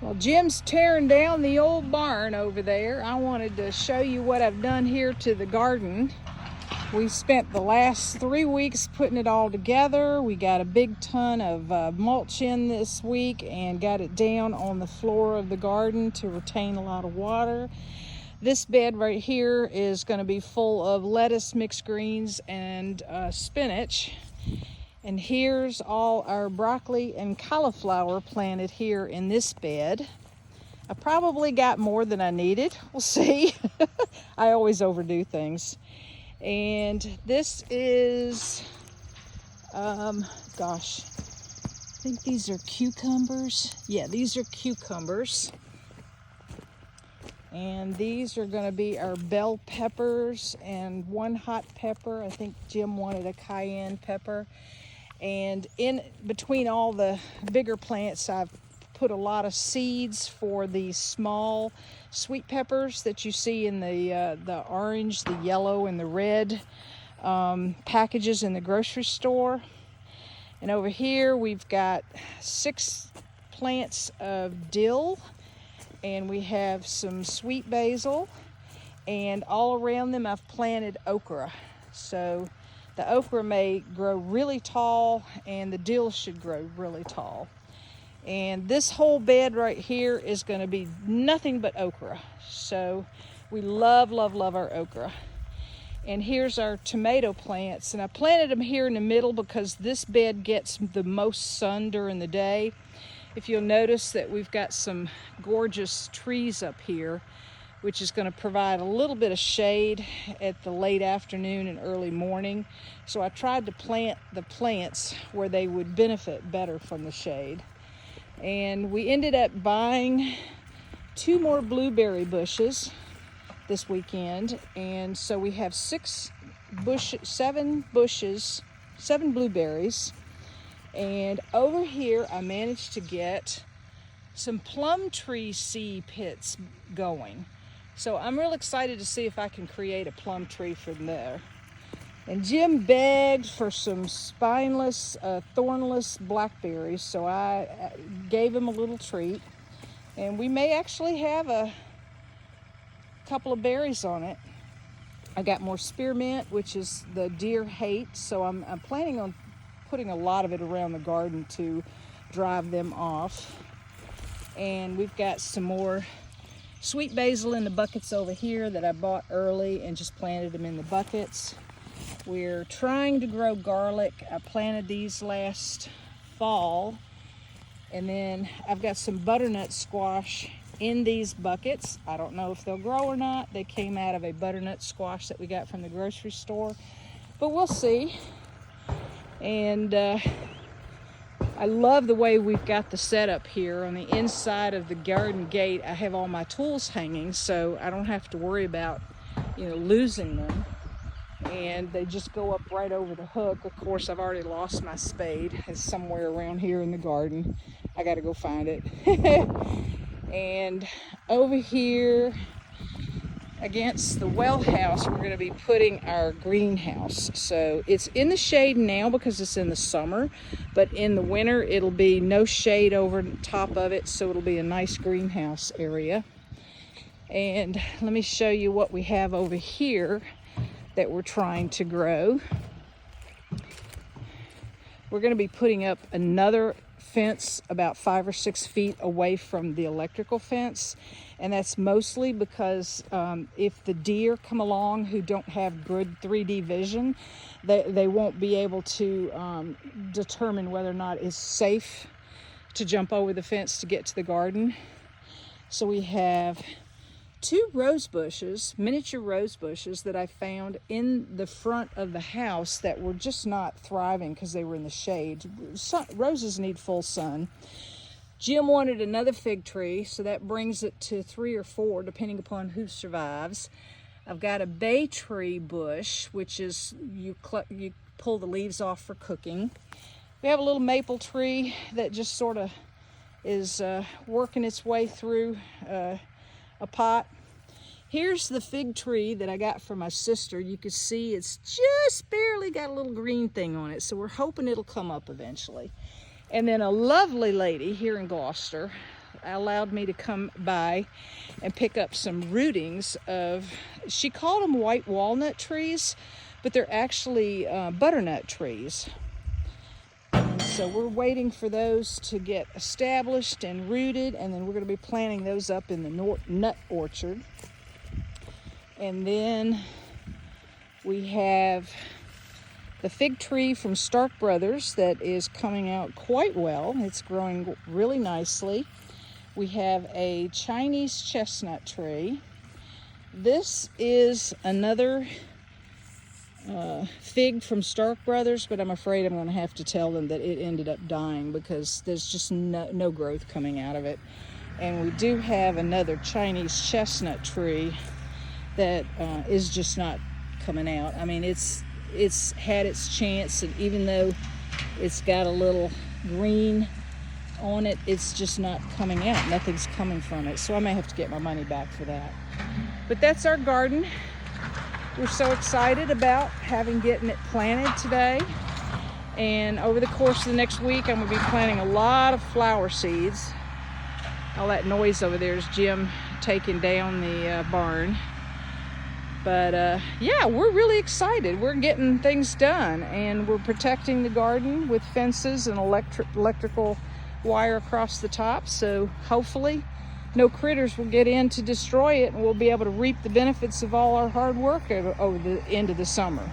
Well, Jim's tearing down the old barn over there. I wanted to show you what I've done here to the garden. We spent the last 3 weeks putting it all together. We got a big ton of mulch in this week and got it down on the floor of the garden to retain a lot of water. This bed right here is going to be full of lettuce, mixed greens, and spinach. And here's all our broccoli and cauliflower planted here in this bed. I probably got more than I needed. We'll see. I always overdo things. And this is, gosh, I think these are cucumbers. Yeah, these are cucumbers. And these are going to be our bell peppers and one hot pepper. I think Jim wanted a cayenne pepper. And in between all the bigger plants, I've put a lot of seeds for these small sweet peppers that you see in the orange, the yellow, and the red packages in the grocery store. And over here we've got 6 plants of dill, and we have some sweet basil, and all around them I've planted okra. So the okra may grow really tall and the dill should grow really tall. And this whole bed right here is going to be nothing but okra. So we love, love, love our okra. And here's our tomato plants. And I planted them here in the middle because this bed gets the most sun during the day. If you'll notice that we've got some gorgeous trees up here, which is going to provide a little bit of shade at the late afternoon and early morning. So I tried to plant the plants where they would benefit better from the shade. And we ended up buying 2 more blueberry bushes this weekend. And so we have 7 blueberries. And over here I managed to get some plum tree seed pits going. So I'm real excited to see if I can create a plum tree from there. And Jim begged for some spineless, thornless blackberries, so I gave him a little treat. And we may actually have a couple of berries on it. I got more spearmint, which is the deer hate, so I'm planning on putting a lot of it around the garden to drive them off. And we've got some more sweet basil in the buckets over here that I bought early and just planted them in the buckets. We're trying to grow garlic. I planted these last fall. And then I've got some butternut squash in these buckets. I don't know if they'll grow or not. They came out of a butternut squash that we got from the grocery store, but we'll see. And I love the way we've got the setup here. On the inside of the garden gate, I have all my tools hanging, so I don't have to worry about, losing them. And they just go up right over the hook. Of course, I've already lost my spade. It's somewhere around here in the garden. I got to go find it. And over here against the well house, we're going to be putting our greenhouse. So it's in the shade now because it's in the summer, but in the winter it'll be no shade over the top of it, so it'll be a nice greenhouse area. And let me show you what we have over here that we're trying to grow. We're going to be putting up another fence about 5 or 6 feet away from the electrical fence, and that's mostly because if the deer come along who don't have good 3D vision, they won't be able to determine whether or not it's safe to jump over the fence to get to the garden. So we have 2 rose bushes, miniature rose bushes that I found in the front of the house that were just not thriving because they were in the shade. Roses need full sun. Jim wanted another fig tree, so that brings it to 3 or 4, depending upon who survives. I've got a bay tree bush, which is you pull the leaves off for cooking. We have a little maple tree that just sort of is working its way through a pot. Here's the fig tree that I got from my sister. You can see it's just barely got a little green thing on it, so we're hoping it'll come up eventually. And then a lovely lady here in Gloucester allowed me to come by and pick up some rootings of, she called them white walnut trees, but they're actually butternut trees. And so we're waiting for those to get established and rooted, and then we're going to be planting those up in the nut orchard. And then we have the fig tree from Stark Brothers that is coming out quite well. It's growing really nicely. We have a Chinese chestnut tree. This is another fig from Stark Brothers, but I'm afraid I'm going to have to tell them that it ended up dying because there's just no growth coming out of it. And we do have another Chinese chestnut tree that is just not coming out. I mean, it's had its chance, and even though it's got a little green on it, it's just not coming out. Nothing's coming from it, so I may have to get my money back for that. But that's our garden. We're so excited about getting it planted today, and over the course of the next week I'm going to be planting a lot of flower seeds. All that noise over there is Jim taking down the barn. But yeah, we're really excited. We're getting things done, and we're protecting the garden with fences and electrical wire across the top. So hopefully no critters will get in to destroy it, and we'll be able to reap the benefits of all our hard work over the end of the summer.